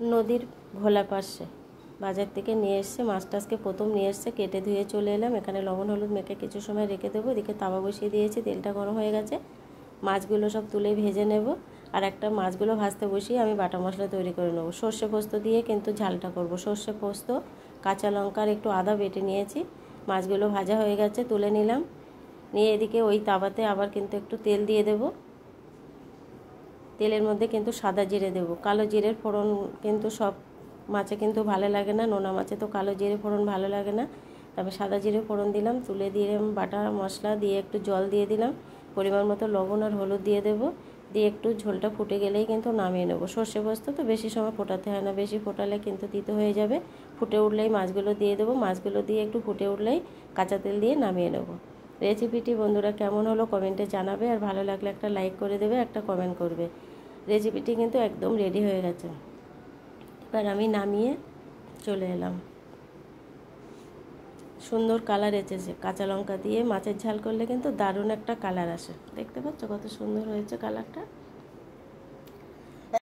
নদীর ভোলা পাশে বাজার থেকে নিয়ে এসছে মাছটা, আজকে প্রথম নিয়ে এসছে, কেটে ধুয়ে চলে এলাম। এখানে লবণ হলুদ মেখে কিছু সময় রেখে দেবো। এদিকে তাওয়া বসিয়ে দিয়েছি, তেলটা গরম হয়ে গেছে, মাছগুলো সব তুলে ভেজে নেব। আর একটা মাছগুলো ভাজতে বসিয়ে আমি বাটা মশলা তৈরি করে নেবো। সর্ষে পোস্ত দিয়ে কিন্তু ঝালটা করব। সর্ষে পোস্ত, কাঁচা লঙ্কার একটু আদা বেটে নিয়েছি। মাছগুলো ভাজা হয়ে গেছে, তুলে নিলাম। নিয়ে এদিকে ওই তাওয়াতে আবার কিন্তু একটু তেল দিয়ে দেব। তেলের মধ্যে কিন্তু সাদা জিরে দেব। কালো জিরের ফোড়ন কিন্তু সব মাছে কিন্তু ভালো লাগে না, নোনা মাছে তো কালো জিরে ফোড়ন ভালো লাগে না। তারপর সাদা জিরে ফোড়ন দিলাম, তুলে দিয়ে বাটা মশলা দিয়ে একটু জল দিয়ে দিলাম, পরিমাণ মতো লবণ আর হলুদ দিয়ে দেবো। দিয়ে একটু ঝোলটা ফুটে গেলেই কিন্তু নামিয়ে নেবো। সর্ষে পোস্ত তো বেশি সময় ফোটাতে হয় না, বেশি ফোটালে কিন্তু তিতো হয়ে যাবে। ফুটে উঠলেই মাছগুলো দিয়ে দেবো। মাছগুলো দিয়ে একটু ফুটে উঠলেই কাঁচা তেল দিয়ে নামিয়ে নেবো। রেসিপিটি বন্ধুরা কেমন হলো কমেন্টে জানাবে, আর ভালো লাগলে একটা লাইক করে দেবে, একটা কমেন্ট করবে। রেসিপিটি কিন্তু একদম রেডি হয়ে গেছে। এবার আমি নামিয়ে চলে এলাম। সুন্দর কালার এসেছে, কাঁচা লঙ্কা দিয়ে মাছের ঝাল করলে কিন্তু দারুণ একটা কালার আসে। দেখতে পাচ্ছ কত সুন্দর হয়েছে কালারটা।